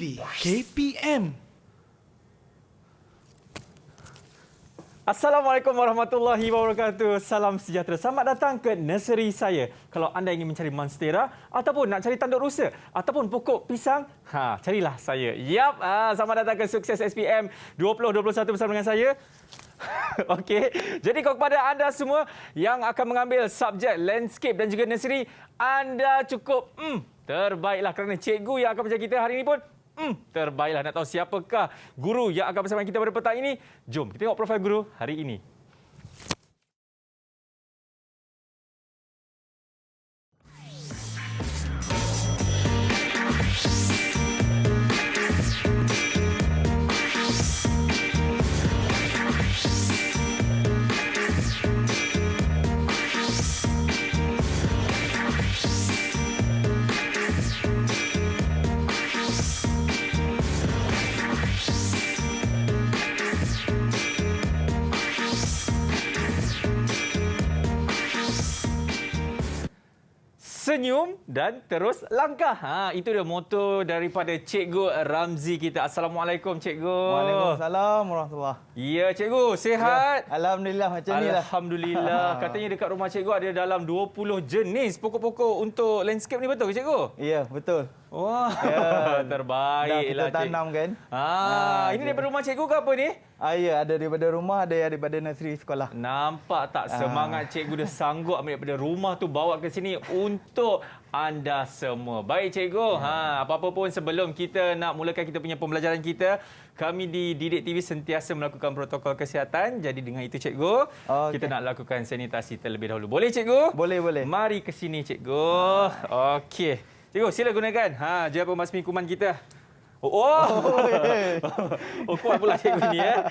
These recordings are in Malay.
TV KPM. Assalamualaikum warahmatullahi wabarakatuh. Salam sejahtera. Selamat datang ke nursery saya. Kalau anda ingin mencari monstera ataupun nak cari tanduk rusa ataupun pokok pisang, carilah saya. Yap, selamat datang ke Sukses SPM 2021 bersama dengan saya. Okey. Jadi kepada anda semua yang akan mengambil subjek landscape dan juga nursery, anda cukup terbaiklah kerana cikgu yang akan mengajar kita hari ini pun terbaiklah. Nak tahu siapakah guru yang akan bersama kita pada petang ini? Jom kita tengok profil guru hari ini. Senyum dan terus langkah. Itu dia moto daripada Cikgu Ramzi kita. Assalamualaikum, Cikgu. Waalaikumsalam warahmatullahi. Ya, Cikgu. Sihat? Ya, Alhamdulillah macam ni lah. Alhamdulillah. Katanya dekat rumah Cikgu ada dalam 20 jenis pokok-pokok untuk landscape ni, betul ke, Cikgu? Ya, betul. Wah, Ya, terbaiklah, dah kita tanam kan. Ini daripada rumah Cikgu ke apa ni? Ya, ada daripada rumah, ada daripada nursery sekolah. Nampak tak semangat cikgu dia sanggup ambil daripada rumah tu bawa ke sini untuk anda semua. Baik cikgu, apa-apa pun sebelum kita nak mulakan kita punya pembelajaran kita, kami di Didik TV sentiasa melakukan protokol kesihatan. Jadi dengan itu cikgu, kita nak lakukan sanitasi terlebih dahulu. Boleh cikgu? Boleh, boleh. Mari ke sini cikgu. Okey. Cikgu sila gunakan gel pembasmi kuman kita. Kuat pula cikgu ni ya.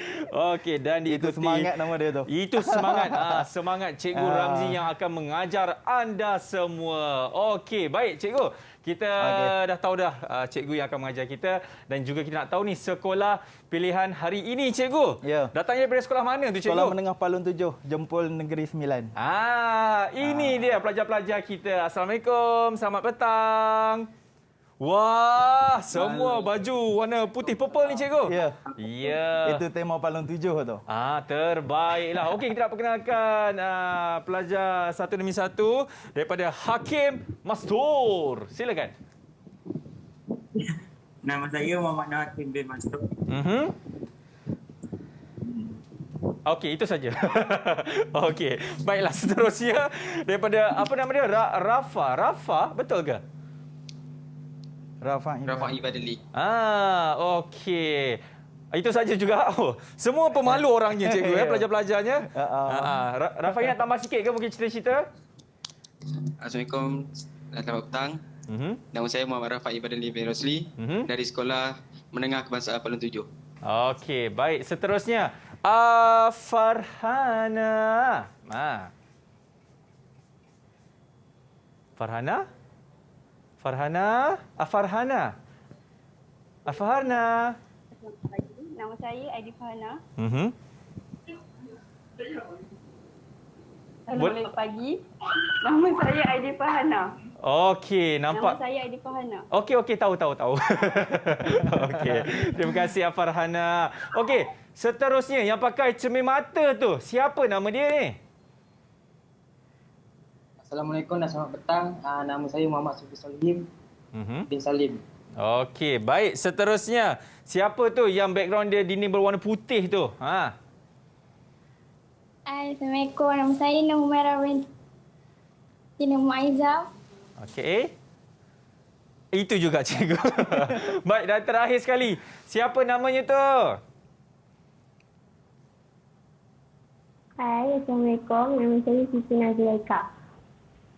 Okey, dan diikuti. Itu semangat nama dia tu. Itu semangat. Semangat Cikgu Ramzi yang akan mengajar anda semua. Okey, baik cikgu. Kita dah tahu dah cikgu yang akan mengajar kita dan juga kita nak tahu ni sekolah pilihan hari ini cikgu. Ya. Datangnya daripada sekolah mana tu cikgu? Sekolah Menengah Palun 7, Jempol Negeri 9. Ini dia pelajar-pelajar kita. Assalamualaikum. Selamat petang. Wah, semua baju warna putih purple ni cikgu. Ya. Ya. Itu tema Palun 7 tu. Terbaiklah. Okey, kita nak perkenalkan pelajar satu demi satu daripada Hakim Mastur. Silakan. Nama saya Muhammad Nur Hakim bin Mastur. Okey, itu saja. Okey. Baiklah, seterusnya daripada apa nama dia? Rafa, betul ke? Rafa'i Badali. Okey. Itu saja juga. Semua pemalu orangnya cikgu pelajar-pelajarnya. Rafa'i nak tambah sikit ke mungkin cerita-cerita? Assalamualaikum. Selamat petang. Nama saya Muhammad Rafa'i Badali bin Rosli dari Sekolah Menengah Kebangsaan Palun 7. Okey, baik. Seterusnya Farhana. Farhana? Nama saya Aidi Farhana. Selamat pagi. Nama saya Aidi Farhana. Okey, nampak. Nama saya Aidi Farhana. Okey, tahu. Okey. Terima kasih Farhana. Okey, seterusnya yang pakai cermin mata tu, siapa nama dia ni? Assalamualaikum dan selamat petang. Nama saya Muhammad Sufi Salim bin Salim. Okey, baik. Seterusnya, siapa tu yang background dia dinding berwarna putih tu? Assalamualaikum. Nama saya Nur Humairah binti Nur Aizam. Okey. Itu juga cikgu. Baik, dan terakhir sekali, siapa namanya tu? Hai, Assalamualaikum. Nama saya Siti Nazila Eka.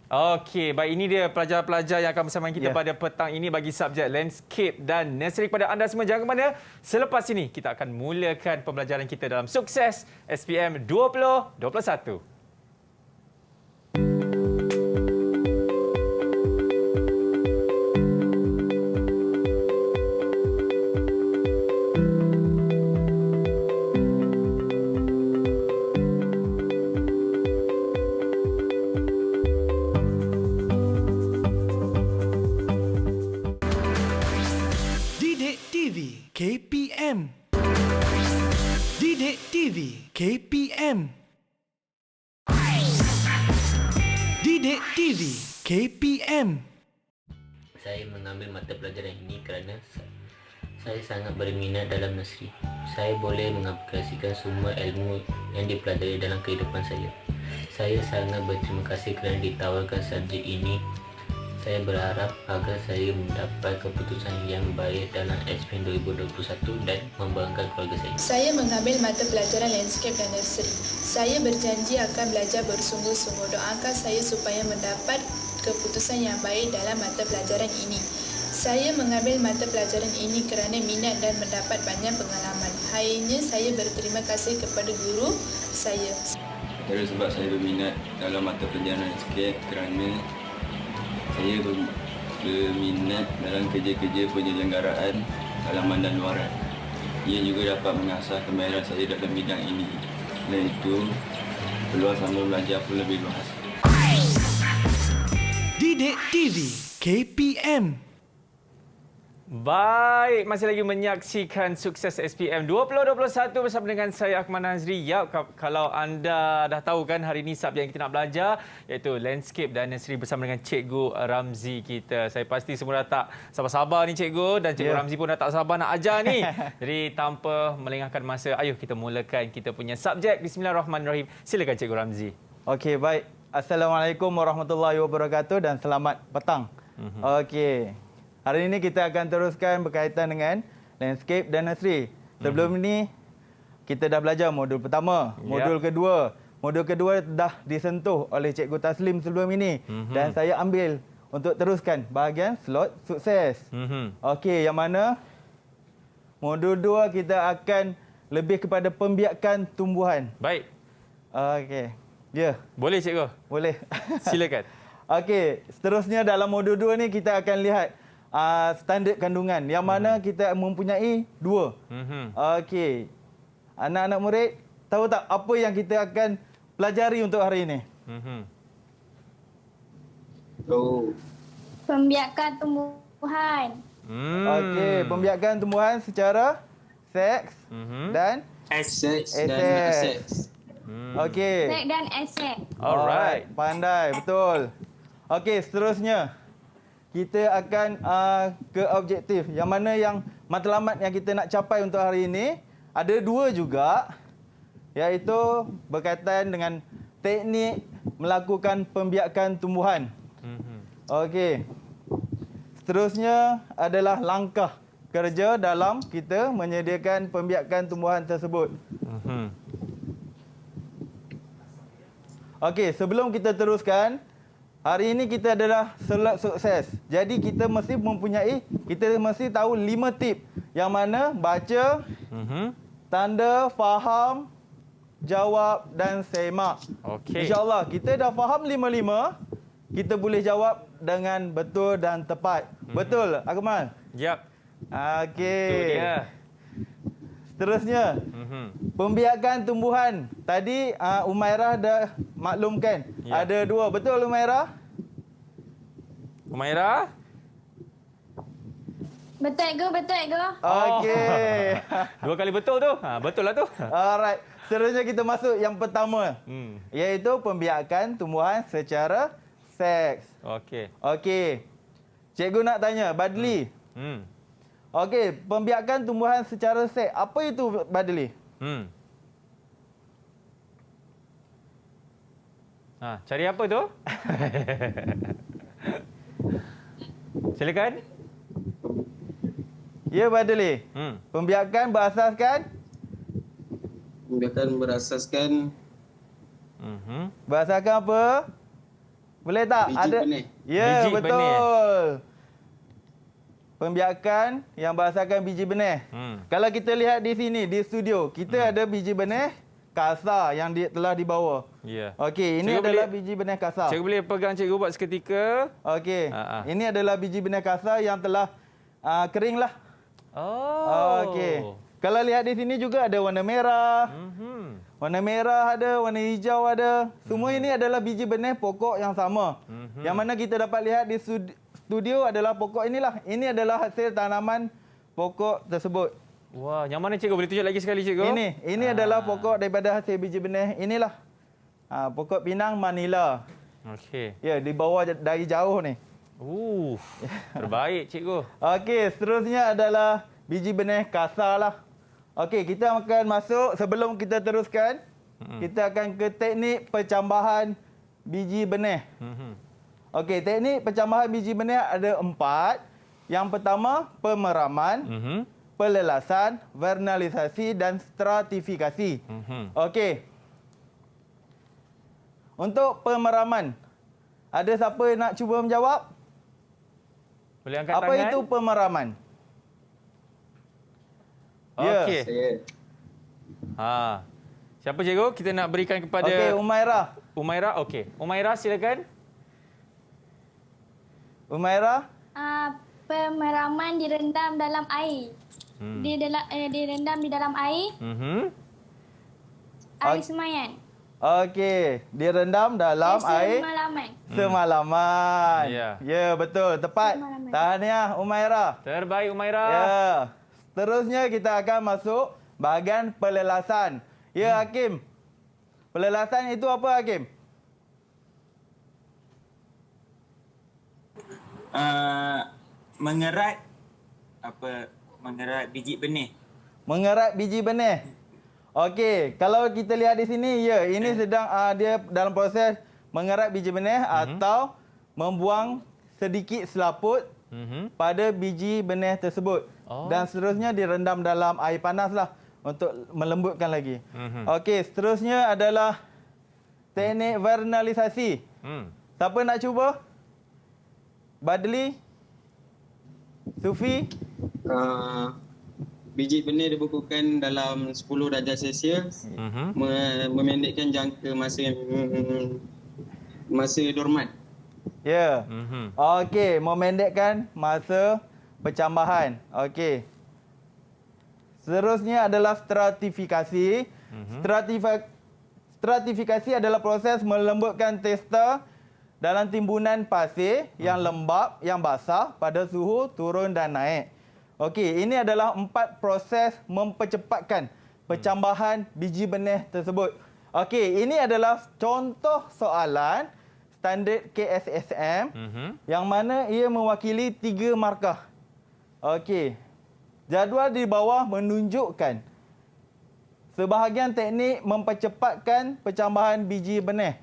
Okey, baik, ini dia pelajar-pelajar yang akan bersama kita pada petang ini bagi subjek landscape dan nursery. Kepada anda semua, jangan ke mana. Selepas ini, kita akan mulakan pembelajaran kita dalam Sukses SPM 2021. Didik TV KPM. Saya mengambil mata pelajaran ini kerana saya sangat berminat dalam nursery. Saya boleh mengaplikasikan semua ilmu yang dipelajari dalam kehidupan saya. Saya sangat berterima kasih kerana ditawarkan subjek ini. Saya berharap agar saya mendapat keputusan yang baik dalam SPM 2021 dan membanggakan keluarga saya. Saya mengambil mata pelajaran landscape dan nursery. Saya berjanji akan belajar bersungguh-sungguh. Doakan saya supaya mendapat keputusan yang baik dalam mata pelajaran ini. Saya mengambil mata pelajaran ini kerana minat dan mendapat banyak pengalaman. Hanya saya berterima kasih kepada guru saya. Kerana sebab saya berminat dalam mata pelajaran landscape kerana saya berminat dalam kerja-kerja penyelenggaraan dalaman dan luaran. Ia juga dapat mengasah kemahiran saya dalam bidang ini. Selain itu, peluang saya belajar pun lebih luas. Didik TV KPM. Baik, masih lagi menyaksikan Sukses SPM 2021 bersama dengan saya Akmal Nazri. Ya, kalau anda dah tahu kan hari ini subjek yang kita nak belajar iaitu landscape dan nursery bersama dengan Cikgu Ramzi kita. Saya pasti semua dah tak sabar-sabar ni Cikgu dan Cikgu Ramzi pun dah tak sabar nak ajar ni. Jadi tanpa melengahkan masa, ayo kita mulakan kita punya subjek. Bismillahirrahmanirrahim. Silakan Cikgu Ramzi. Okey, baik. Assalamualaikum warahmatullahi wabarakatuh dan selamat petang. Okey. Hari ini kita akan teruskan berkaitan dengan landscape dan nursery. Sebelum ini kita dah belajar modul pertama, modul kedua. Modul kedua dah disentuh oleh Cikgu Taslim sebelum ini dan saya ambil untuk teruskan bahagian slot sukses. Okey, yang mana modul 2 kita akan lebih kepada pembiakan tumbuhan. Baik. Okey. Ya. Boleh Cikgu? Boleh. Silakan. Okey, seterusnya dalam modul 2 ni kita akan lihat standard kandungan yang mana kita mempunyai 2. Okey. Anak-anak murid, tahu tak apa yang kita akan pelajari untuk hari ini? Pembiakan tumbuhan. Okey, pembiakan tumbuhan secara seks dan Assets dan Asset. assets. Okey. Seks dan aset. Alright. Pandai, betul. Okey, seterusnya kita akan ke objektif. Yang mana yang matlamat yang kita nak capai untuk hari ini ada 2 juga, iaitu berkaitan dengan teknik melakukan pembiakan tumbuhan. Okey. Seterusnya adalah langkah kerja dalam kita menyediakan pembiakan tumbuhan tersebut. Okey, sebelum kita teruskan, hari ini kita adalah slot sukses. Jadi kita mesti tahu 5 tip yang mana baca, tanda, faham, jawab dan semak. Okey. InsyaAllah kita dah faham 5-5, kita boleh jawab dengan betul dan tepat. Betul, Akmal? Yap. Okey. Itu dia. Seterusnya, pembiakan tumbuhan. Tadi Umairah dah maklumkan. Ya. Ada 2. Betul Umairah? Umairah? Betul ke? Betul ke? Okey. 2 kali betul tu. Betul lah tu. Alright. Seterusnya kita masuk yang pertama. Iaitu pembiakan tumbuhan secara seks. Okey. Okey. Cikgu nak tanya, Badli. Okey, pembiakan tumbuhan secara seks. Apa itu Badli? Cari apa tu? Silakan. Ya, Badli. Pembiakan Berasaskan berasaskan apa? Boleh tak? biji benih. Ya, Biji betul. benih. Pembiakan yang berasaskan biji benih. Kalau kita lihat di sini, di studio, kita ada biji benih kasar yang telah dibawa. Ya. Okey, ini Cikgu adalah boleh- biji benih kasar. Cikgu boleh pegang cikgu buat seketika. Okey. Ini adalah biji benih kasar yang telah kering lah. Oh. Okey. Kalau lihat di sini juga ada warna merah. Warna merah ada, warna hijau ada. Semua ini adalah biji benih pokok yang sama. Yang mana kita dapat lihat di studio adalah pokok inilah. Ini adalah hasil tanaman pokok tersebut. Wah, yang mana cikgu? Boleh tunjuk lagi sekali cikgu? Ini adalah pokok daripada hasil biji benih inilah. Pokok pinang Manila. Okey. Ya, di bawah dari jauh ni. Terbaik cikgu. Okey, seterusnya adalah biji benih kasar lah. Okey, kita akan masuk, sebelum kita teruskan, kita akan ke teknik pencambahan biji benih. Okey, teknik pencambahan biji benih ada 4. Yang pertama, pemeraman, pelelasan, vernalisasi dan stratifikasi. Okey. Untuk pemeraman, ada siapa yang nak cuba menjawab? Boleh angkat Apa tangan. itu pemeraman? Okey. Saya. Siapa cikgu? Kita nak berikan kepada Okey, Umairah. Umairah. Okey. Umairah silakan. Umairah? Pemeraman direndam dalam air. Direndam di dalam air. Air semayan. Okey, direndam dalam air Semalaman. semalaman. Ya. Ya, betul. Tepat. Semalaman. Tahniah Umairah. Terbaik Umairah. Ya. Seterusnya kita akan masuk bahagian pelelasan. Ya, Hakim. Pelelasan itu apa, Hakim? Mengerat biji benih. Mengerat biji benih. Okey, kalau kita lihat di sini, ya, ini sedang dia dalam proses mengerat biji benih atau membuang sedikit selaput pada biji benih tersebut. Dan seterusnya direndam dalam air panas lah untuk melembutkan lagi. Okey, seterusnya adalah teknik vernalisasi. Siapa nak cuba? Badli? Sufi? Biji benih dibekukan dalam 10 darjah Celsius, memendekkan jangka masa dorman. Ya. Okey, memendekkan masa pencambahan. Okey. Seterusnya adalah stratifikasi. Stratifikasi adalah proses melembutkan testa dalam timbunan pasir yang lembap, yang basah pada suhu turun dan naik. Okey, ini adalah 4 proses mempercepatkan pencambahan biji benih tersebut. Okey, ini adalah contoh soalan standard KSSM yang mana ia mewakili 3 markah. Okey. Jadual di bawah menunjukkan sebahagian teknik mempercepatkan pencambahan biji benih.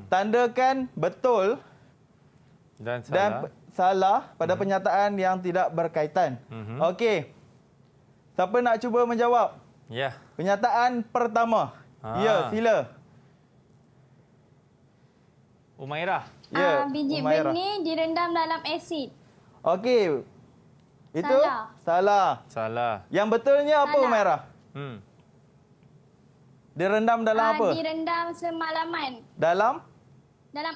Tandakan betul Dan dan salah pada pernyataan yang tidak berkaitan. Okey. Siapa nak cuba menjawab? Ya. Pernyataan pertama. Ya, sila. Umairah. Ya, Biji Umairah. benih direndam dalam asid. Okey. Itu Salah. Salah. Yang betulnya apa, Salah. Umairah? Direndam dalam apa? Direndam semalaman Dalam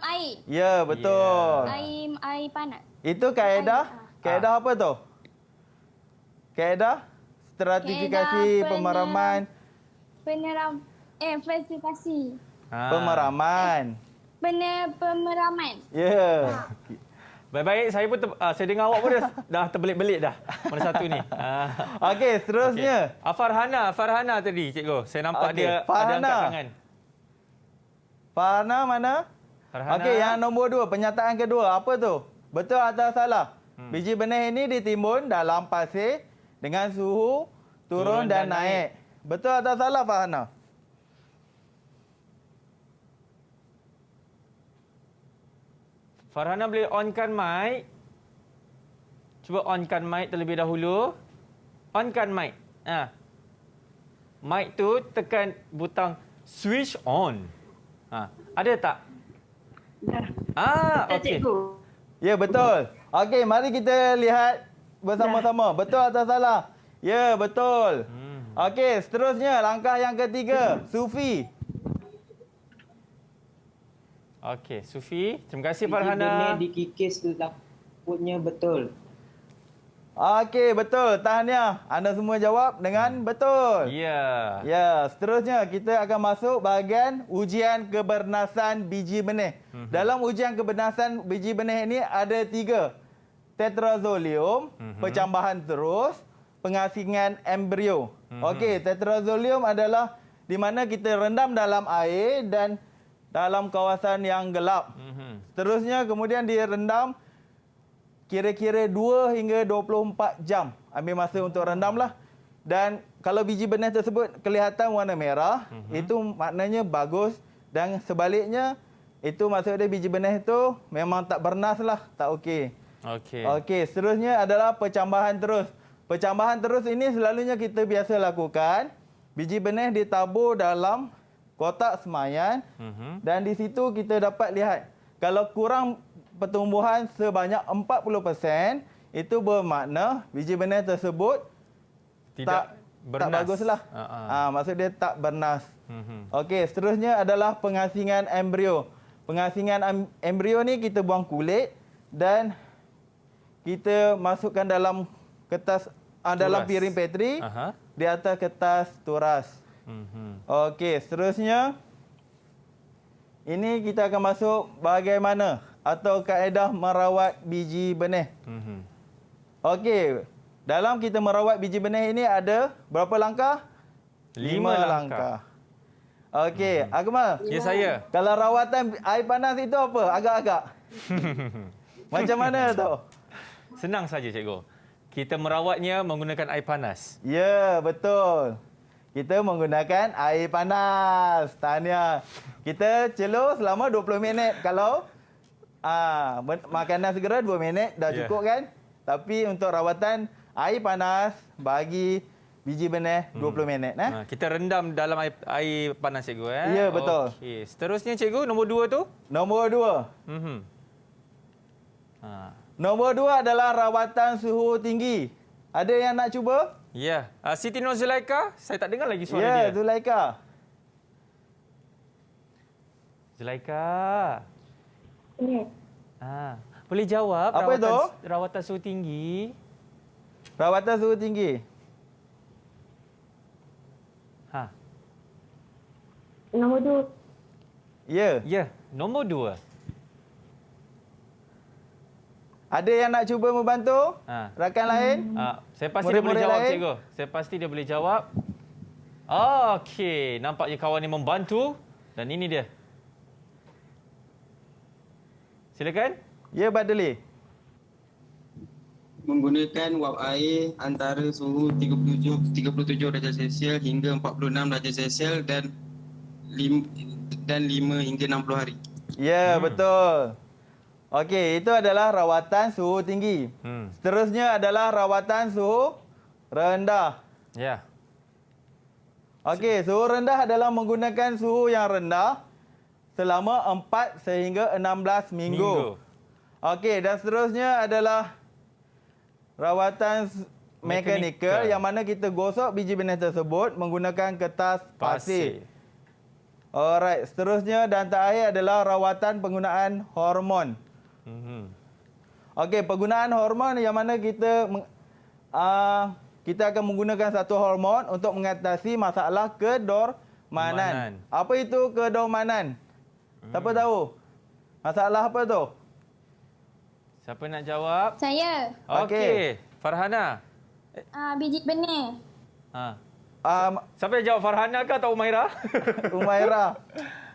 air. Ya, betul. Air panas. Itu kaedah. Kaedah apa tu? Kaedah stratifikasi Kaedah pemeraman. Verifikasi. Pemeraman. Pemeraman. Ya. Baik-baik, saya pun saya dengar awak pun dah terbelit-belit dah. Mana satu ni? Okey, seterusnya. Farhana tadi, cikgu. Saya nampak dia Farhana. ada angkat tangan. Farhana mana? Farhana. Okey, yang nombor 2, pernyataan kedua. Apa tu? Betul atau salah? Biji benih ini ditimbun dalam pasir dengan suhu turun dan naik. Betul atau salah, Farhana? Farhana boleh onkan mic. Cuba onkan mic terlebih dahulu. Onkan mic. Mic tu tekan butang switch on. Ada tak? Dah. Okey. Cikgu. Ya, betul. Okey, mari kita lihat bersama-sama. Betul atau salah? Ya, betul. Okey, seterusnya langkah yang ketiga. Sufi. Okey, Sufi. Terima kasih Biji Farhana. benih dikikis laputnya betul. Okey, betul. Tahniah. Anda semua jawab dengan betul. Ya. Ya, seterusnya kita akan masuk bahagian ujian kebernasan biji benih. Dalam ujian kebernasan biji benih ini ada 3. Tetrazolium, pencambahan terus, pengasingan embrio. Okey, tetrazolium adalah di mana kita rendam dalam air dan dalam kawasan yang gelap. Seterusnya kemudian direndam kira-kira 2 hingga 24 jam. Ambil masa untuk rendamlah. Dan kalau biji benih tersebut kelihatan warna merah, itu maknanya bagus. Dan sebaliknya, itu maksudnya biji benih itu memang tak bernas lah, tak okey. Okey, seterusnya adalah pencambahan terus. Pencambahan terus ini selalunya kita biasa lakukan. Biji benih ditabur dalam kotak semayan dan di situ kita dapat lihat kalau kurang pertumbuhan sebanyak 40%, itu bermakna biji benih tersebut tak baguslah. Maksud dia tak bernas. Okey, seterusnya adalah pengasingan embrio. Pengasingan embrio ni kita buang kulit dan kita masukkan dalam kertas dalam piring petri di atas kertas turas. Okey, seterusnya ini kita akan masuk bagaimana atau kaedah merawat biji benih. Okey, dalam kita merawat biji benih ini ada berapa langkah? 5 langkah. Okey, Akmal. Ya, saya. Kalau rawatan air panas itu apa? Agak-agak. Macam mana tu? Senang saja, cikgu. Kita merawatnya menggunakan air panas. Ya, betul. Kita menggunakan air panas. Tahniah. Kita celur selama 20 minit. Kalau makanan segera 2 minit dah cukup kan? Tapi untuk rawatan air panas bagi biji benih 20 minit. Kita rendam dalam air panas, cikgu. Ya, betul. Okey. Seterusnya, cikgu, nombor 2 tu? Nombor 2. Nombor 2 adalah rawatan suhu tinggi. Ada yang nak cuba? Ya. Siti Nur Zulaika, saya tak dengar lagi suara dia. Ya, Zulaika. Zulaika. Ya. Boleh jawab Apa rawatan suhu tinggi? Rawatan suhu tinggi. Nombor 2. Ya. Ya, nombor 2. Ada yang nak cuba membantu? Rakan lain? Saya pasti dia boleh Murid-murid jawab, lain? cikgu. Saya pasti dia boleh jawab. Okey, nampaknya kawan ni membantu. Dan ini dia. Silakan. Ya, Badli. Menggunakan wap air antara suhu 37 darjah Celsius hingga 46 darjah Celsius dan 5 hingga 60 hari. Ya, betul. Okey, itu adalah rawatan suhu tinggi. Seterusnya adalah rawatan suhu rendah. Ya. Okey, suhu rendah adalah menggunakan suhu yang rendah selama 4 sehingga 16 minggu. Okey, dan seterusnya adalah rawatan mekanikal yang mana kita gosok biji benih tersebut menggunakan kertas pasir. Alright, seterusnya dan terakhir adalah rawatan penggunaan hormon. Okey, penggunaan hormon yang mana kita akan menggunakan satu hormon untuk mengatasi masalah kedormanan. Apa itu kedormanan? Siapa tahu? Masalah apa tu? Siapa nak jawab? Saya. Okey. Farhana. Biji benih. Siapa yang jawab, Farhana ke atau Umaira? Umaira.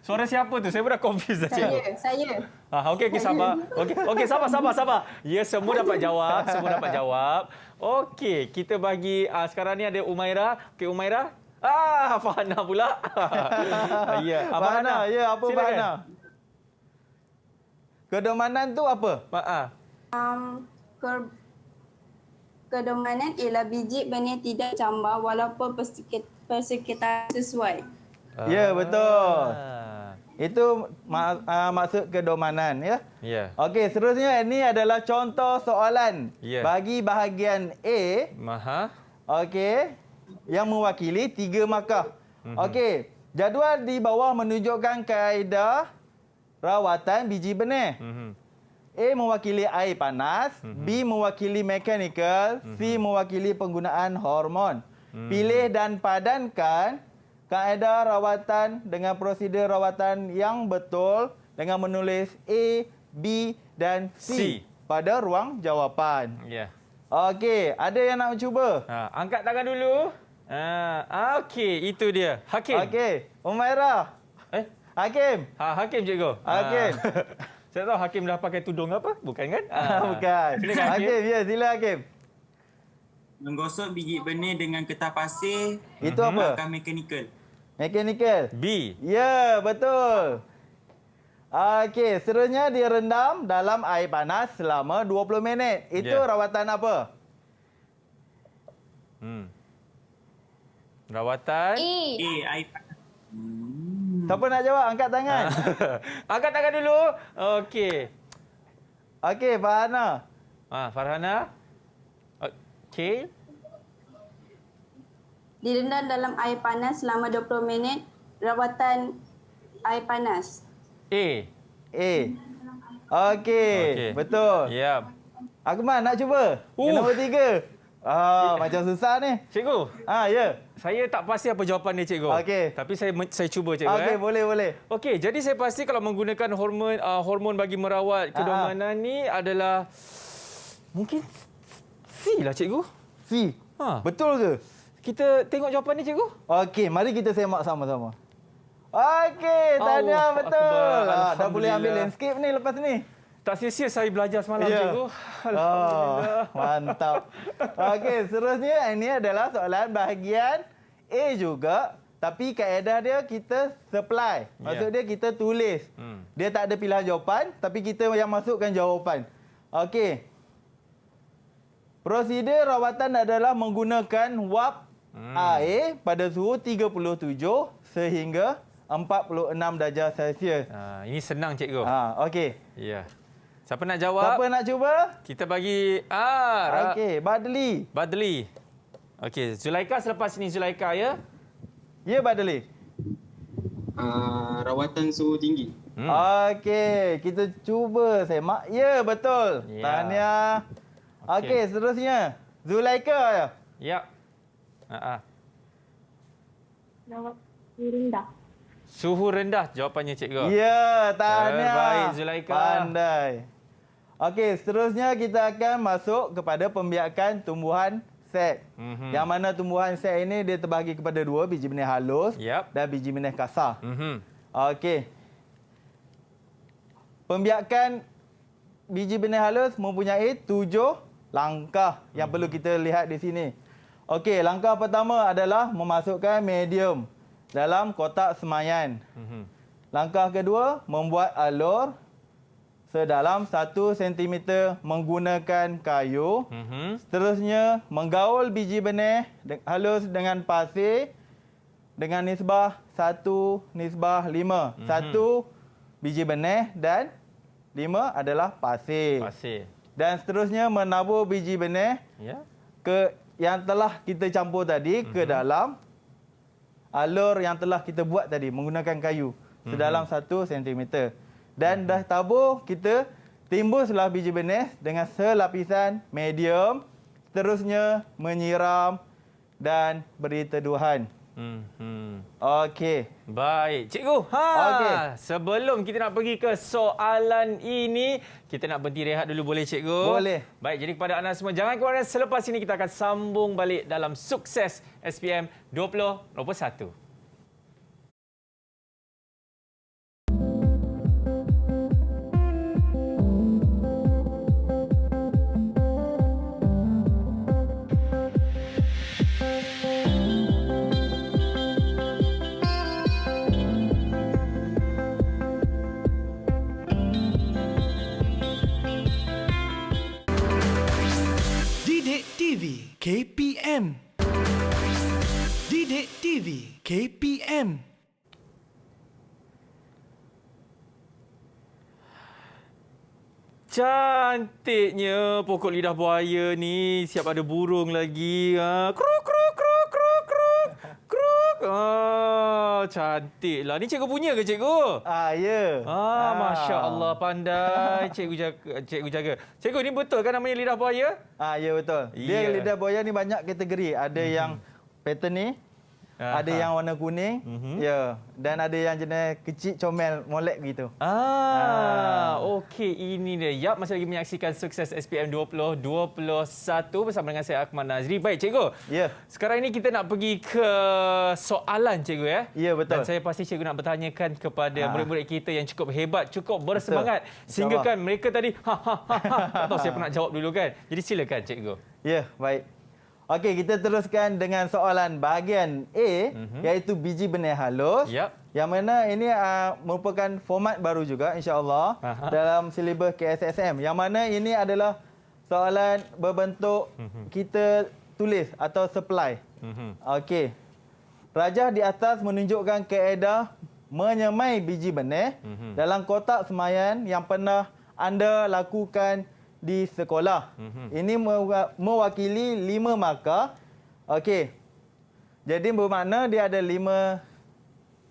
Suara siapa tu? Saya pun dah confused dah, cikgu. Saya. Okey, sabar. Okey, sabar. Ya, semua dapat jawab. Okey, kita bagi sekarang ni ada Umaira. Okey, Umaira. Farhana pula. Ya, Farhana. Ya, apa Farhana? Kedormanan tu apa? Kedormanan ialah biji benih tidak cambar walaupun persekitaran sesuai. Ya, betul. Itu maksud kedormanan, ya? Ya. Okey, seterusnya ini adalah contoh soalan bagi bahagian A. Okey, yang mewakili 3 markah. Okey, jadual di bawah menunjukkan kaedah rawatan biji benih. A mewakili air panas, B mewakili mekanikal, C mewakili penggunaan hormon. Pilih dan padankan kaedah rawatan dengan prosedur rawatan yang betul dengan menulis A, B dan C pada ruang jawapan. Ya. Okey, ada yang nak cuba? Angkat tangan dulu. Okey, itu dia. Hakim. Okey, Umaira. Hakim. Hakim cikgu. Hakim. Saya tahu Hakim dah pakai tudung apa? Bukan kan? Bukan. Silakan, Hakim. Hakim, ya sila Hakim. Menggosok biji benih dengan kertas pasir. Itu apa? Akan mekanikal. Mechanical. B. Ya, betul. Okey, seterusnya direndam dalam air panas selama 20 minit. Itu rawatan apa? Rawatan Air panas. Siapa nak jawab? Angkat tangan. Angkat tangan dulu. Okey. Okey, Farhana. Farhana. Okey. Direndam dalam air panas selama 20 minit. Rawatan air panas. A. Okey, betul. Ya. Akmal nak cuba? Yang nombor 3. Macam susah ni. Cikgu. Ya. Saya tak pasti apa jawapan dia, cikgu. Okey. Tapi saya cuba, cikgu. Okey, boleh. Okey, jadi saya pasti kalau menggunakan hormon bagi merawat kedonganan ni adalah mungkin C lah, cikgu. C. Betul ke? Kita tengok jawapan ni, cikgu. Okey, mari kita semak sama-sama. Okey, tahniah betul. Dah boleh ambil landscape ni lepas ni. Tak sia-sia saya belajar semalam, cikgu. Alhamdulillah. Mantap. Okey, seterusnya ini adalah soalan bahagian A juga. Tapi kaedah dia kita supply. Maksud dia kita tulis. Dia tak ada pilihan jawapan, tapi kita yang masukkan jawapan. Okey. Prosedur rawatan adalah menggunakan wap air pada suhu 37 sehingga 46 darjah Celsius. Ini senang, cikgu. Okey. Ya. Siapa nak jawab? Siapa nak cuba? Kita bagi Okey, Badli. Okey, Zulaika selepas ini, Zulaika, ya? Ya, Badli. Rawatan suhu tinggi. Okey, kita cuba semak. Ya, betul. Ya. Tahniah. Okey, seterusnya. Zulaika. Ya. Rawat rendah. Suhu rendah jawapannya, cikgu. Ya, tahniah. Terbaik, Zulaika. Pandai. Okey, seterusnya kita akan masuk kepada pembiakan tumbuhan sek. Yang mana tumbuhan sek ini dia terbahagi kepada 2, biji benih halus dan biji benih kasar. Okey. Pembiakan biji benih halus mempunyai 7 langkah yang perlu kita lihat di sini. Okey, langkah pertama adalah memasukkan medium dalam kotak semayan. Langkah kedua, membuat alur sedalam 1 cm menggunakan kayu. Seterusnya, menggaul biji benih halus dengan pasir dengan nisbah 1:5. 1 biji benih dan 5 adalah pasir. Dan seterusnya, menabur biji benih yang telah kita campur tadi ke dalam alur yang telah kita buat tadi menggunakan kayu sedalam 1 cm. Dan dah tabur, kita timbuslah biji benih dengan selapisan medium. Seterusnya menyiram dan beri teduhan. Okey. Baik, cikgu. Okey. Sebelum kita nak pergi ke soalan ini, kita nak berhenti rehat dulu, boleh, cikgu? Boleh. Baik, jadi kepada anda semua, jangan ke mana. Selepas ini kita akan sambung balik dalam Sukses SPM 2021. Didik TV KPM. Didik TV KPM. Cantiknya pokok lidah buaya ni. Siap ada burung lagi. Kruk, kruk, kruk, kruk, kruk. Kruk. Cantiklah. Ni cikgu punya ke, cikgu? Ya. Masya Allah, pandai cikgu jaga. Cikgu, ni betul kan namanya lidah buaya? Ya, betul. Dia lidah buaya ni banyak kategori. Ada yang pattern ni. Ada yang warna kuning, ya, dan ada yang jenis kecil comel molek gitu. Okey, ini dia. Yap, masih lagi menyaksikan Sukses SPM 2021 bersama dengan saya Akmal Nazri. Baik, cikgu. Ya. Sekarang ini kita nak pergi ke soalan, cikgu ya. Ya, betul. Dan saya pasti cikgu nak bertanyakan kepada murid-murid kita yang cukup hebat, cukup bersemangat. Betul. Sehingga kan mereka tadi tak tahu siapa nak jawab dulu kan. Jadi silakan, cikgu. Ya, baik. Okey, kita teruskan dengan soalan bahagian A, iaitu biji benih halus. Yap. Yang mana ini merupakan format baru juga insya-Allah dalam silibus KSSM. Yang mana ini adalah soalan berbentuk kita tulis atau supply. Okey. Rajah di atas menunjukkan kaedah menyemai biji benih dalam kotak semaian yang pernah anda lakukan di sekolah. Ini mewakili 5 markah. Okey. Jadi bermakna dia ada 5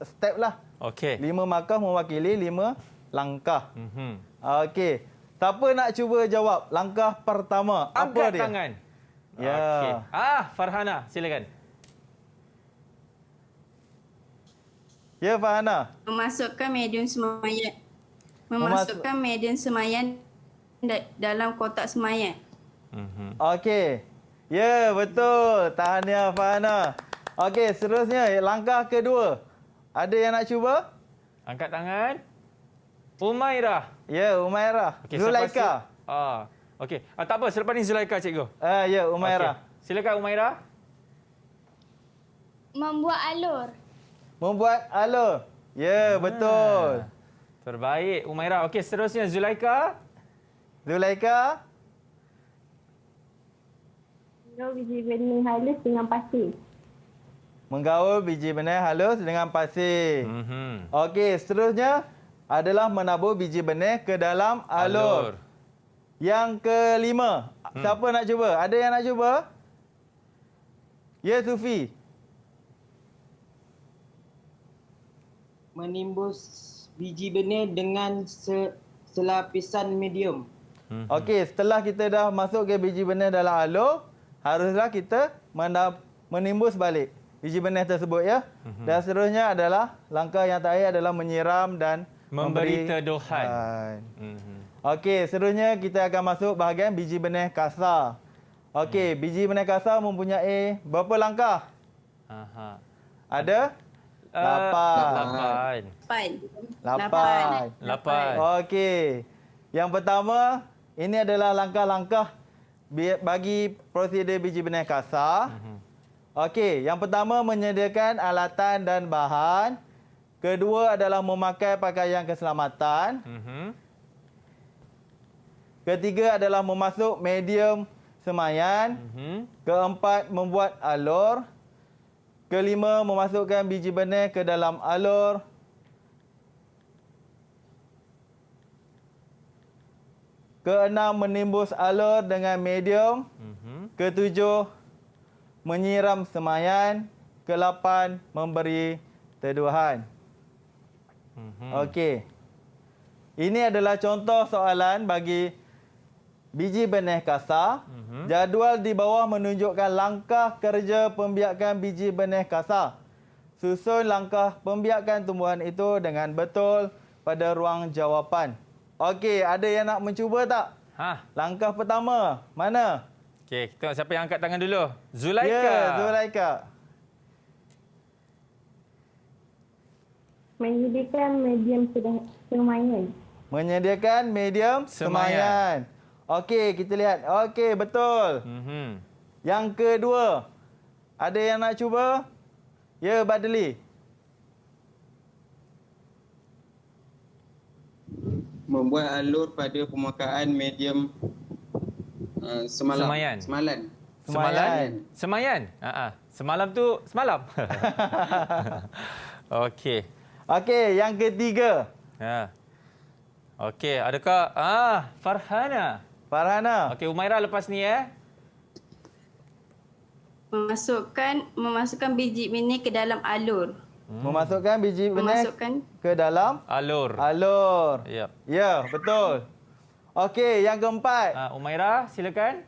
step lah. Okey. 5 markah mewakili 5 langkah. Okey. Siapa nak cuba jawab langkah pertama? Angkat apa dia? tangan. Ya. Okey. Farhana, silakan. Ya, Farhana. Memasukkan medium semaian. Memasukkan medium semaian dalam kotak semaian. Okey. Ya, betul. Tahniah, Farhana. Okey, seterusnya langkah kedua. Ada yang nak cuba? Angkat tangan. Umairah. Ya, Umairah. Okey, Zulaika. Okey. Tak apa, selepas ni Zulaika, cikgu. Ya, Umairah. Okey. Silakan Umairah. Membuat alur. Membuat alur. Ya, betul. Terbaik Umairah. Okey, seterusnya Zulaika. Zulaika. Menggaul biji benih halus dengan pasir. Menggaul biji benih halus dengan pasir. Okey, seterusnya adalah menabur biji benih ke dalam alur. Yang kelima. Siapa nak cuba? Ada yang nak cuba? Ya, Sufi. Menimbus biji benih dengan selapisan medium. Okey, setelah kita dah masuk ke biji benih dalam alur, haruslah kita menimbus balik biji benih tersebut ya. Dan seterusnya adalah langkah yang terakhir adalah menyiram dan Memberi teduhan. Okey, seterusnya kita akan masuk bahagian biji benih kasar. Okey, biji benih kasar mempunyai berapa langkah? Ada? 8. 8. Okey. Yang pertama, ini adalah langkah-langkah bagi prosedur biji benih kasar. Okey, yang pertama menyediakan alatan dan bahan. Kedua adalah memakai pakaian keselamatan. Ketiga adalah memasuk medium semaian. Keempat, membuat alur. Kelima, memasukkan biji benih ke dalam alur. Keenam, menimbus alur dengan medium. Ketujuh, menyiram semaian. Kelapan, memberi teduhan. Okey. Ini adalah contoh soalan bagi biji benih kasar. Jadual di bawah menunjukkan langkah kerja pembiakan biji benih kasar. Susun langkah pembiakan tumbuhan itu dengan betul pada ruang jawapan. Okey, ada yang nak mencuba tak? Langkah pertama, mana? Okey, kita tengok siapa yang angkat tangan dulu. Zulaika. Ya, Zulaika. Menyediakan medium semaian. Menyediakan medium semaian. Okey, kita lihat. Okey, betul. Yang kedua, ada yang nak cuba? Ya, Badli. Membuat alur pada pemakaan medium semalam. Semayan. Semalam tu semalam. Okey. Okey, yang ketiga. Okey, adakah Farhana? Okey, Umairah lepas ni Memasukkan biji benih ke dalam alur. Memasukkan biji benih ke dalam alur. Yep. Ya, betul. Okey, yang keempat. Umairah, silakan.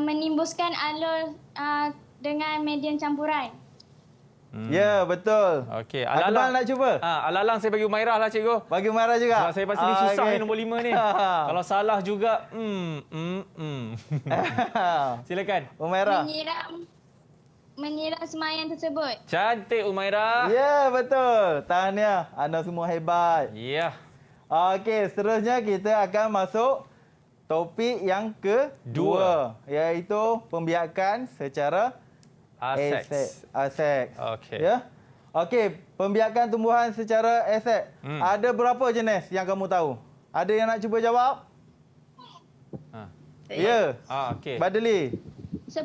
Menimbuskan alur dengan medium campuran. Ya, betul. Okey, Akmal alang-alang nak cuba? alang-alang saya bagi Umairah lah cikgu. Bagi Umairah juga? Sebab saya pasti ni susah okey. ni nombor 5 ni. Kalau salah juga, Silakan. Umairah. Menyiram semayang tersebut. Cantik Umairah. Ya, betul. Tahniah. Anda semua hebat. Ya. Okey, seterusnya kita akan masuk topik yang kedua, iaitu pembiakan secara aset. Okey. Ya. Okey, pembiakan tumbuhan secara aset. Ada berapa jenis yang kamu tahu? Ada yang nak cuba jawab? Ya. Okey. Badli. 10.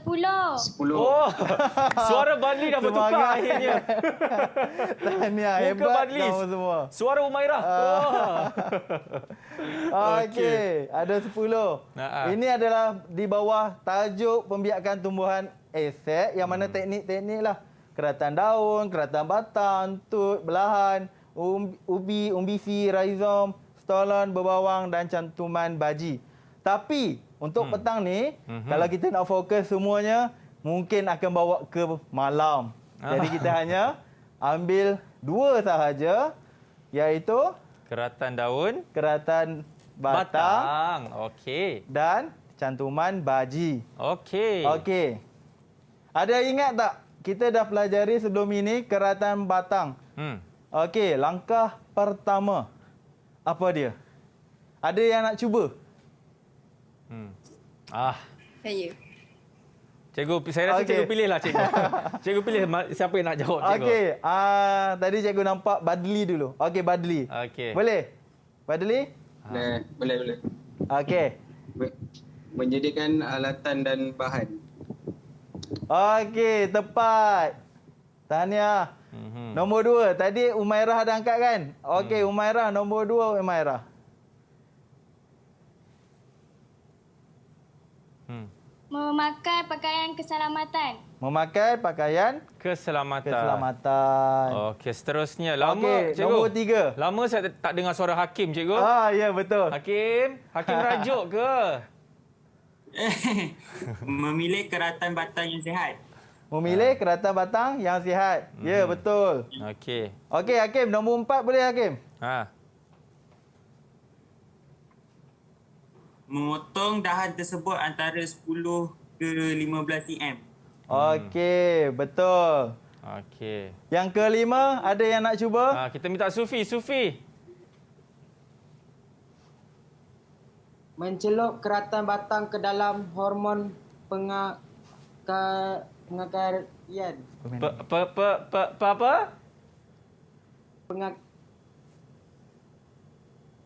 Oh, suara Badli dah bertukar Semangat. akhirnya. Tahniah, Muka hebat Badli. kamu semua. Suara Umairah. Okey, ada 10. Ini adalah di bawah tajuk pembiakan tumbuhan aset yang mana teknik-teknik lah. Keratan daun, keratan batang, tut, belahan, ubi, umbisi, rhizom, stolon, berbawang dan cantuman baji. Tapi untuk petang ni, kalau kita nak fokus semuanya, mungkin akan bawa ke malam. Jadi kita hanya ambil 2 sahaja, iaitu keratan daun, keratan batang. Okey. Dan cantuman baji. Okey. Okey. Ada ingat tak? Kita dah pelajari sebelum ini keratan batang. Okey, langkah pertama. Apa dia? Ada yang nak cuba? Saya. Cikgu, saya rasa cikgu pilihlah cikgu. Cikgu pilih siapa yang nak jawab cikgu. Okey, tadi cikgu nampak Badli dulu. Okey, Badli. Okey. Boleh? Badli? Boleh. Okey. Menyediakan alatan dan bahan. Okey, tepat. Tahniah. Nombor 2. Tadi Umairah ada angkat kan? Okey, Umairah. Nombor 2, Umairah. Memakai pakaian keselamatan. Memakai pakaian keselamatan. Okey, seterusnya. Lama, okey, cikgu. Nombor 3. Lama saya tak dengar suara Hakim, cikgu. Ya, betul. Hakim rajuk ke? Memilih keratan batang yang sihat. Memilih keratan batang yang sihat. Ya, betul. Okey. Okey, Hakim. Nombor 4 boleh, Hakim? Memotong dahan tersebut antara 10 ke 15 cm. Okey, betul. Okey. Yang kelima, ada yang nak cuba? Kita minta Sufi. Mencelup keratan batang ke dalam hormon pengakarian. Apa?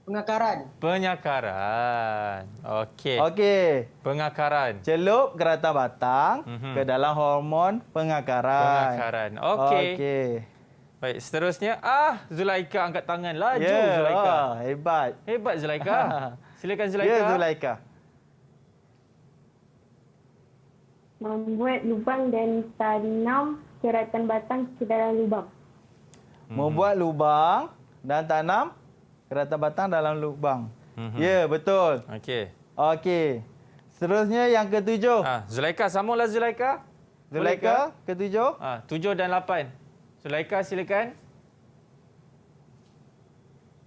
Penyakaran. Okey. Pengakaran. Celup keratan batang ke dalam hormon pengakaran. Okey. Baik, seterusnya Zulaika angkat tangan. Laju Zulaika. Hebat Zulaika. Silakan Zulaika. Ya, Zulaika. Membuat lubang dan tanam keratan batang ke dalam lubang. Membuat lubang dan tanam keratan batang dalam lubang. Ya, betul. Okey. Seterusnya yang ketujuh. Zulaika, sambunglah Zulaika. Zulaika, ketujuh. 7 dan 8. Zulaika, silakan.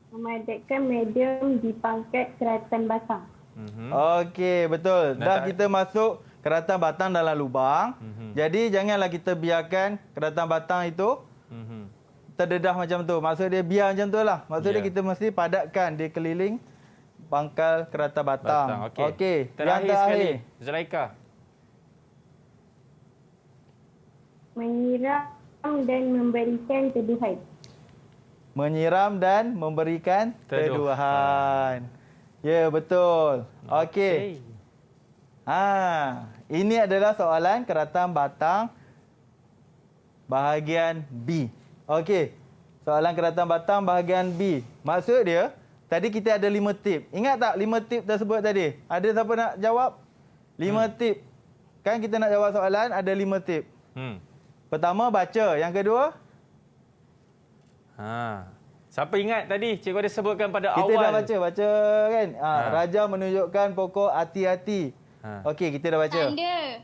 Memadatkan medium di pangkat keratan batang. Okey, betul. Dah kita masuk keratan batang dalam lubang. Jadi janganlah kita biarkan keratan batang itu terdedah macam tu. Maksud dia biar macam tu lah. Maksud dia kita mesti padatkan di keliling pangkal keratan batang. Okey. Terakhir sekali. Zulaika. Menyiram dan memberikan teduhan. Menyiram dan memberikan teduhan. Ya, betul. Okey. Ini adalah soalan keratan batang bahagian B. Okey. Soalan keratan batang bahagian B. Maksud dia, tadi kita ada 5 tip. Ingat tak 5 tip tersebut tadi? Ada siapa nak jawab? 5 tip. Kan kita nak jawab soalan, ada 5 tip. Pertama, baca. Yang kedua? Siapa ingat tadi cikgu ada sebutkan pada awal? Kita dah baca kan? Raja menunjukkan pokok hati-hati. Okey, kita dah baca.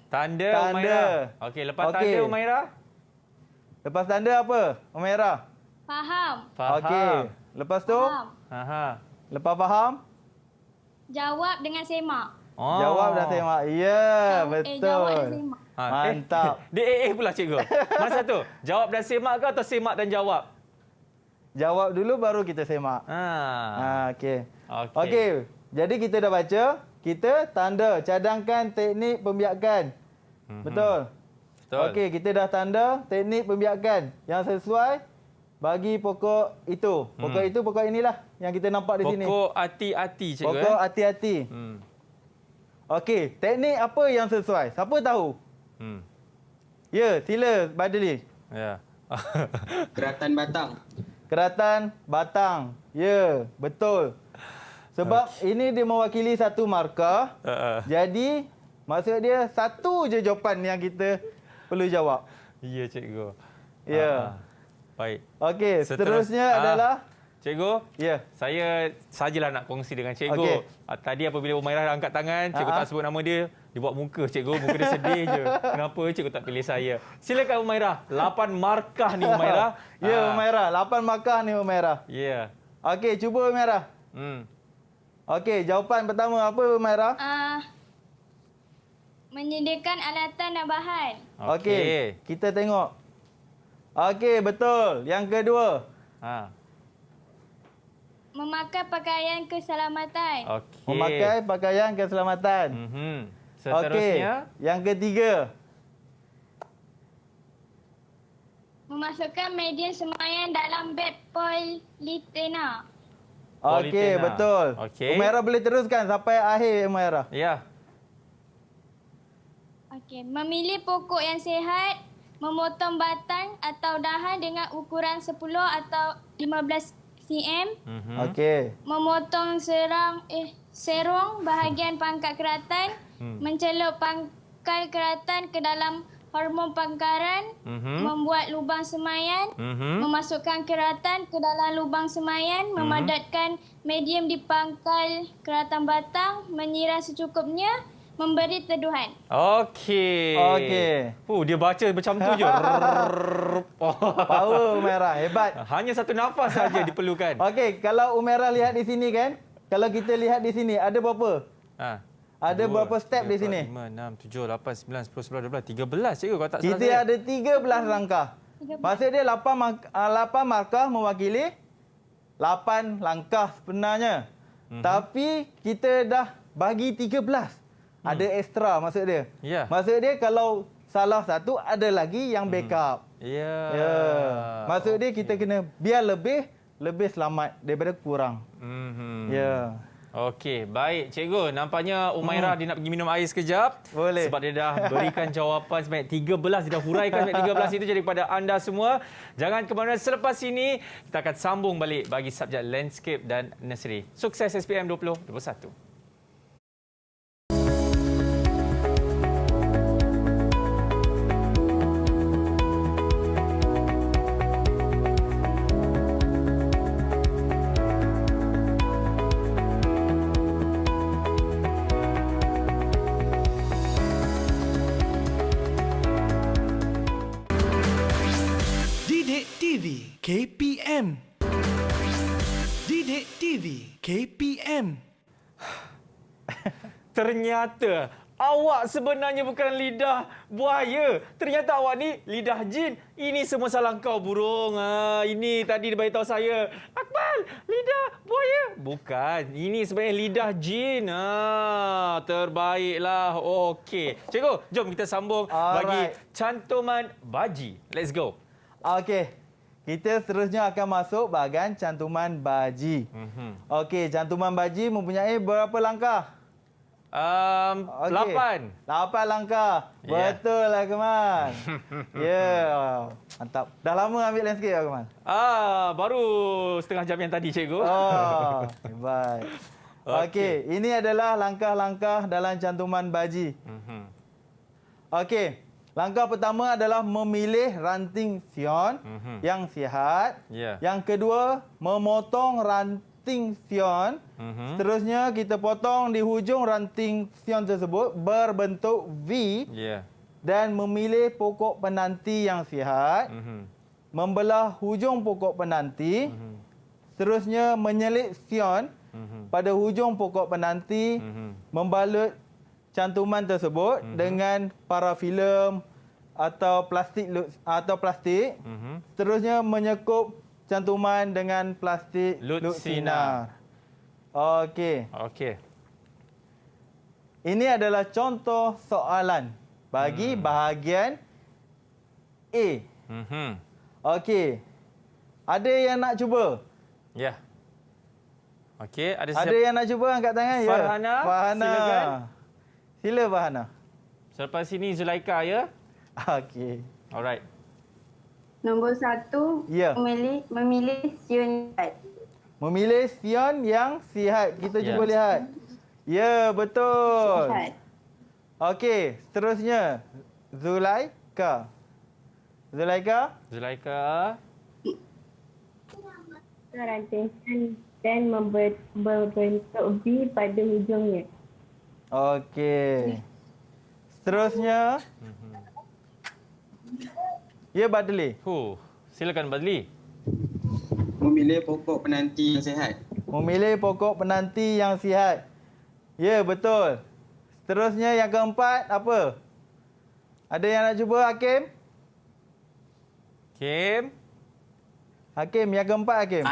Tanda Umairah. Okey, lepas tanda Umairah? Lepas tanda apa, Umairah? Faham. Faham. Okey. Lepas tu? Faham. Lepas faham? Jawab dengan semak. Oh. Jawab dan semak. Ya, betul. Jawab dan semak. Mantap. Dia pula cikgu. Mana satu? Jawab dan semak ke atau semak dan jawab? Jawab dulu baru kita semak. Okey. Okey. Jadi kita dah baca, kita tanda cadangkan teknik pembiakan. Betul? Betul. Okey, kita dah tanda teknik pembiakan yang sesuai bagi pokok itu. Pokok itu, pokok inilah yang kita nampak di sini. Pokok hati-hati cikgu. Pokok hati-hati. Okey, teknik apa yang sesuai? Siapa tahu? Ya, sila Badli. Ya. Keratan batang. Keratan batang. Ya, betul. Sebab ini dia mewakili satu markah. Jadi, maksud dia satu je jawapan yang kita perlu jawab. Ya, cikgu. Ya. Baik. Okey, seterusnya adalah cikgu. Ya. Saya sajalah nak kongsi dengan cikgu. Okey. Tadi apabila Umairah angkat tangan, cikgu tak sebut nama dia, dia buat muka cikgu, muka dia sedih je. Kenapa cikgu tak pilih saya? Silakan Umairah. 8 markah ni Umairah. Ya, Umairah. 8 markah ni Umairah. Ya. Okey, cuba Umairah. Okey, jawapan pertama apa Umairah? Menyediakan alatan dan bahan. Okey, kita tengok. Okey, betul. Yang kedua. Memakai pakaian keselamatan. Okey. Memakai pakaian keselamatan. Seterusnya. Okey, yang ketiga. Memasukkan medium semaian dalam beg politena. Okey, betul. Okey. Umairah boleh teruskan sampai akhir Umairah. Ya. Okey, memilih pokok yang sihat, memotong batang atau dahan dengan ukuran 10 atau 15 cm. Okey. Memotong serong bahagian pangkat keratan, mencelup pangkal keratan ke dalam hormon pangkaran, membuat lubang semaian, memasukkan keratan ke dalam lubang semaian, memadatkan medium di pangkal keratan batang, menyiram secukupnya, memberi teduhan. Okey. Dia baca macam tu je. Power Umairah, hebat. Hanya satu nafas saja diperlukan. Okey, kalau Umairah lihat di sini kan, kalau kita lihat di sini ada berapa? Ada berapa step di sini? 5, 6, 7, 8, 9, 10, 11, 12, 13 cikgu kalau tak salah. Kita ada 13 langkah. Maksud dia 8 markah mewakili 8 langkah sebenarnya. Tapi kita dah bagi 13. Ada ekstra maksud dia. Ya. Maksud dia kalau salah satu ada lagi yang backup. Ya. Maksud dia kita kena biar lebih selamat daripada kurang. Ya. Okey, baik cikgu. Nampaknya Umairah dia nak pergi minum air sekejap. Boleh. Sebab dia dah berikan jawapan sebanyak 13. Dia dah huraikan sebanyak 13 itu. Jadi kepada anda semua, jangan ke mana-mana. Selepas ini, kita akan sambung balik bagi subjek landscape dan nursery. Sukses SPM 2021. Didik TV KPM. Didik TV KPM. Ternyata awak sebenarnya bukan lidah buaya. Ternyata awak ni lidah jin. Ini semua salah kau, burung. Ini tadi dia beritahu saya. Akmal, lidah buaya. Bukan. Ini sebenarnya lidah jin. Terbaiklah. Okey. Cikgu, jom kita sambung bagi cantuman baji. Let's go. Okey. Kita seterusnya akan masuk bahagian cantuman baji. Okey, cantuman baji mempunyai berapa langkah? 8. 8 langkah. Yeah. Betul lah, Akmal. Ya. Mantap. Dah lama ambil landscape, Akmal? Baru setengah jam yang tadi, cikgu. Hebat. Okey, ini adalah langkah-langkah dalam cantuman baji. Okey. Langkah pertama adalah memilih ranting sion yang sihat. Yang kedua, memotong ranting sion. Seterusnya, kita potong di hujung ranting sion tersebut berbentuk V. Dan memilih pokok penanti yang sihat. membelah hujung pokok penanti. Seterusnya menyelit sion pada hujung pokok penanti, membalut cantuman tersebut dengan parafilm atau plastik. Seterusnya menyekup cantuman dengan plastik lut sinar. Okey. Ini adalah contoh soalan bagi bahagian A. Okey. Ada yang nak cuba? Ya. Okey, ada yang nak cuba angkat tangan? Farhana, Farhana. silakan. Sila Farhana. Selepas ini Zulaika ya. Okey. Alright. Nombor 1, memilih sion sihat. Memilih sion yang sihat. Kita cuba lihat. Ya, betul. Sihat. Okey, seterusnya Zulaika. Rantingkan dan membentuk V pada hujungnya. Okey. Seterusnya. Ya, Badli. Silakan Badli. Memilih pokok penanti yang sihat. Memilih pokok penanti yang sihat. Ya, betul. Seterusnya yang keempat apa? Ada yang nak cuba, Hakim? Hakim, yang keempat Hakim.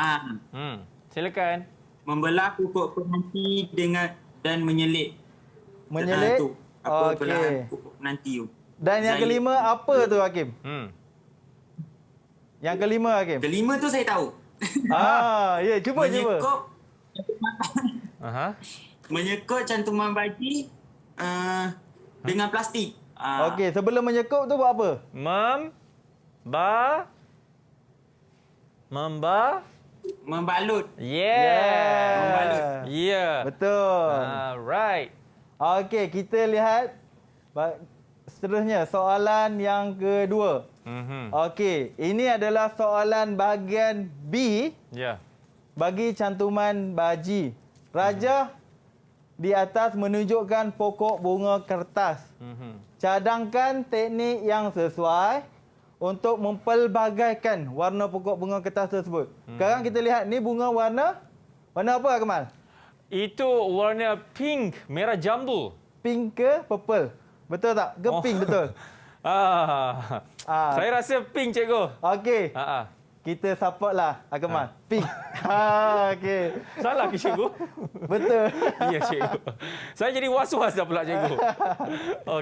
Silakan. Membelah pokok penanti dan menyelit. Menyelit? Belahan pokok penanti tu. Dan yang kelima apa tu Hakim? Yang kelima Hakim. Kelima tu saya tahu. Ya, cuba. Menyekut cantuman baji dengan plastik. Okey, sebelum menyekup tu buat apa? Membalut. Membalut. Betul. Right. Okey, kita lihat seterusnya soalan yang kedua. Okey, ini adalah soalan bahagian B. Bagi cantuman baji. Rajah di atas menunjukkan pokok bunga kertas. Cadangkan teknik yang sesuai untuk mempelbagaikan warna pokok bunga kertas tersebut. Sekarang kita lihat ni bunga warna apa Akmal? Itu warna pink, merah jambu. Pink ke purple? Betul tak? Ke pink betul? Saya rasa pink cikgu. Okey. Kita support lah Akmal. Pink. Okey. Salah ke cikgu? Betul. Ya cikgu. Saya jadi was-was dah pula cikgu.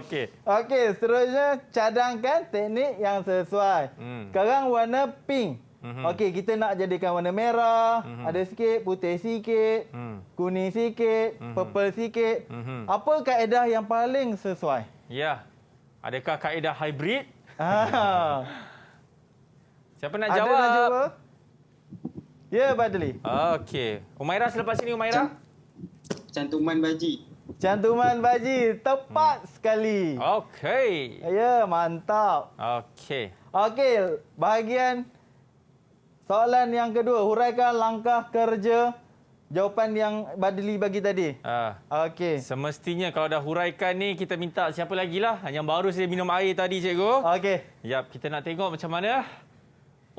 Okey. Okey, seterusnya cadangkan teknik yang sesuai. Sekarang warna pink. Okey, kita nak jadikan warna merah, ada sikit, putih sikit, kuning sikit, purple sikit. Apa kaedah yang paling sesuai? Ya. Adakah kaedah hybrid? Siapa nak Ada jawab? nak jawab? Ya, Badli. Okey. Umairah selepas ini, Umairah. Cantuman baji. Cantuman baji. Tepat sekali. Okey. Ya, mantap. Okey. Okey, bahagian soalan yang kedua. Huraikan langkah kerja jawapan yang Badli bagi tadi. Okey. Semestinya kalau dah huraikan ni, kita minta siapa lagi lah. Yang baru saya minum air tadi, cikgu. Okey. Yap, kita nak tengok macam mana.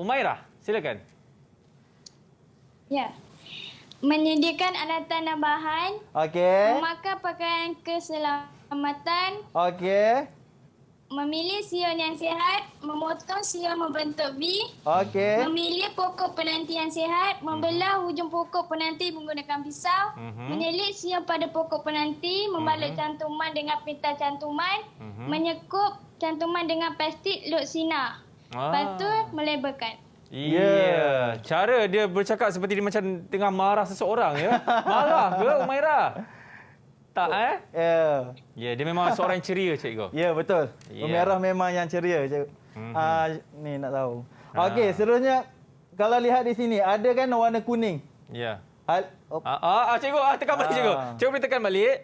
Umairah, silakan. Ya. Menyediakan alatan dan bahan. Okey. Memakai pakaian keselamatan. Okey. Memilih sion yang sihat. Memotong sion membentuk V. Okey. Memilih pokok penanti yang sihat. Membelah hujung pokok penanti menggunakan pisau. Menyelit sion pada pokok penanti. Membalut cantuman dengan pita cantuman. Menyekup cantuman dengan plastik lut sinar. Lepas tu melabelkan. Ya. Cara dia bercakap seperti dia macam tengah marah seseorang ya. Marah ke Umairah? Tak Ya. Ya, dia memang seorang yang ceria cikgu. Ya, betul. Umairah memang yang ceria cikgu. Ni nak tahu. Okey, seterusnya kalau lihat di sini ada kan warna kuning. Ya. Cikgu, tekan balik cikgu. Cikgu boleh tekan balik.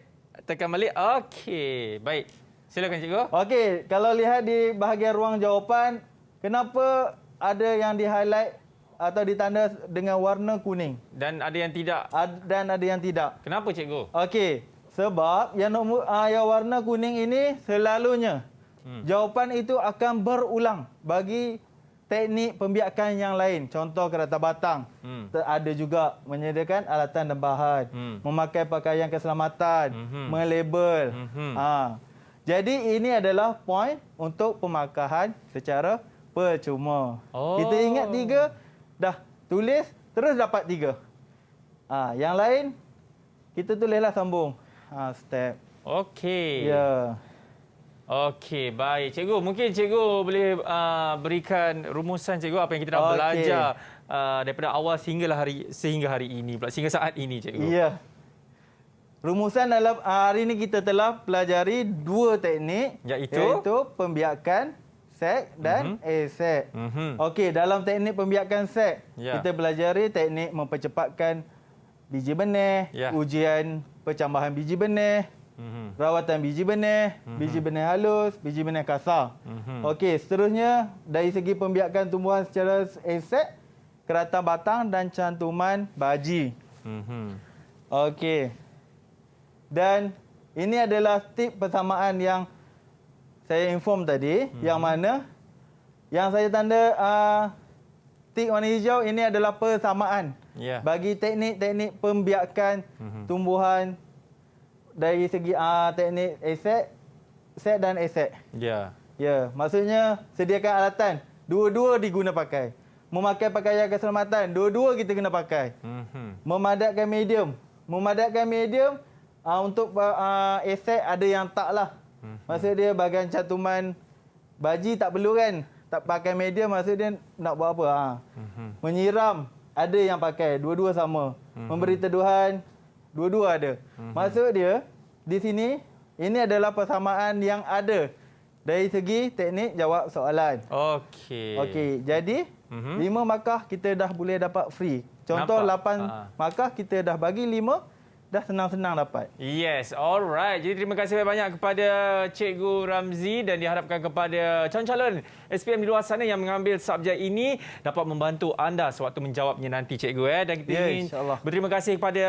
Tekan balik. Okey, baik. Silakan cikgu. Okey, kalau lihat di bahagian ruang jawapan, kenapa ada yang di-highlight atau ditanda dengan warna kuning? Dan ada yang tidak. Dan ada yang tidak. Kenapa cikgu? Okey, sebab yang warna kuning ini selalunya jawapan itu akan berulang bagi teknik pembiakan yang lain. Contoh kereta batang. Ada juga menyediakan alatan dan bahan. Memakai pakaian keselamatan. Melabel. Jadi ini adalah poin untuk pemakahan secara percuma. Kita ingat 3, dah tulis, terus dapat 3. Yang lain, kita tulislah sambung. Step. Okey. Ya. Okey, baik. Cikgu, mungkin cikgu boleh berikan rumusan cikgu apa yang kita nak belajar daripada awal sehingga hari ini pula, sehingga saat ini cikgu. Ya. Rumusan dalam hari ini kita telah pelajari 2 teknik, iaitu pembiakan sek dan esek. Okey, dalam teknik pembiakan sek, kita pelajari teknik mempercepatkan biji benih, ujian percambahan biji benih, rawatan biji benih halus, biji benih kasar. Okey, seterusnya dari segi pembiakan tumbuhan secara esek, keratang batang dan cantuman baji. Okey. Dan ini adalah tip persamaan yang saya inform tadi, yang mana yang saya tanda tik warna hijau ini adalah persamaan bagi teknik-teknik pembiakan tumbuhan dari segi teknik sek dan esek. Ya, maksudnya sediakan alatan, dua-dua diguna pakai. Memakai pakaian keselamatan, dua-dua kita kena pakai. Memadatkan medium untuk esek ada yang tak lah. Maksud dia bahagian cantuman baji tak perlu kan. Tak pakai medium maksud dia nak buat apa. Menyiram ada yang pakai. Dua-dua sama. Memberi teduhan. Dua-dua ada. Maksud dia di sini ini adalah persamaan yang ada dari segi teknik jawab soalan. Okey. Jadi 5 markah kita dah boleh dapat free. Contoh 8 markah kita dah bagi 5. Dah senang-senang dapat. Yes, alright. Jadi terima kasih banyak kepada Cikgu Ramzi dan diharapkan kepada calon-calon SPM di luar sana yang mengambil subjek ini dapat membantu anda sewaktu menjawabnya nanti cikgu. Dan kita ingin berterima kasih kepada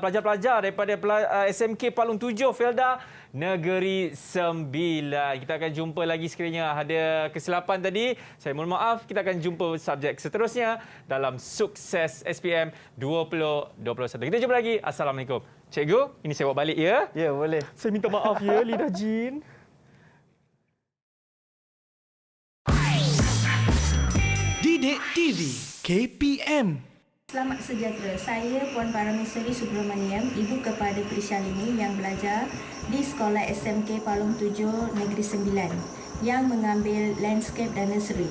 pelajar-pelajar daripada SMK Palung 7 Felda Negeri 9. Kita akan jumpa lagi sekiranya ada kesilapan tadi. Saya mohon maaf. Kita akan jumpa subjek seterusnya dalam Sukses SPM 2021. Kita jumpa lagi. Assalamualaikum. Cikgu, ini saya bawa balik ya? Ya, boleh. Saya minta maaf ya, Lidah Jin. Didik TV KPM. Selamat sejahtera. Saya Puan Parameswari Subramaniam, ibu kepada Prishalini yang belajar di Sekolah SMK Palung 7 Negeri 9 yang mengambil landscape dan nursery.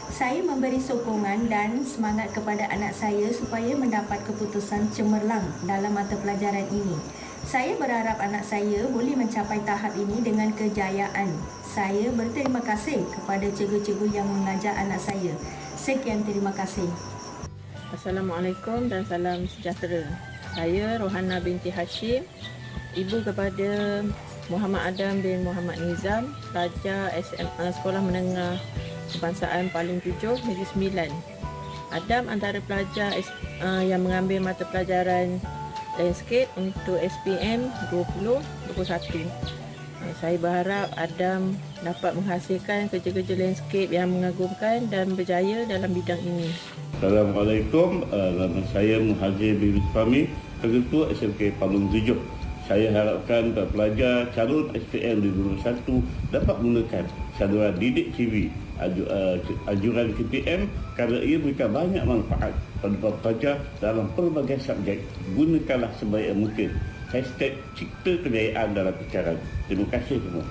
Saya memberi sokongan dan semangat kepada anak saya supaya mendapat keputusan cemerlang dalam mata pelajaran ini. Saya berharap anak saya boleh mencapai tahap ini dengan kejayaan. Saya berterima kasih kepada cikgu-cikgu yang mengajar anak saya. Sekian, terima kasih. Assalamualaikum dan salam sejahtera. Saya Rohana binti Hashim, ibu kepada Muhammad Adam bin Muhammad Nizam, pelajar Sekolah Menengah Kebangsaan Palung 7 Negeri 9. Adam antara pelajar yang mengambil mata pelajaran landscape untuk SPM 2021. Saya berharap Adam dapat menghasilkan kerja-kerja landscape yang mengagumkan dan berjaya dalam bidang ini. Assalamualaikum, nama saya Muhajir bin Fahmi, Ketua SMK Palung 7. Saya harapkan pelajar calon SPM 2021 dapat menggunakan saluran Didik TV anjuran KPM kerana ia memberikan banyak manfaat pada pelajar dalam pelbagai subjek. Gunakanlah sebaik mungkin. Hashtag cipta kejayaan dalam percakapan. Terima kasih semua.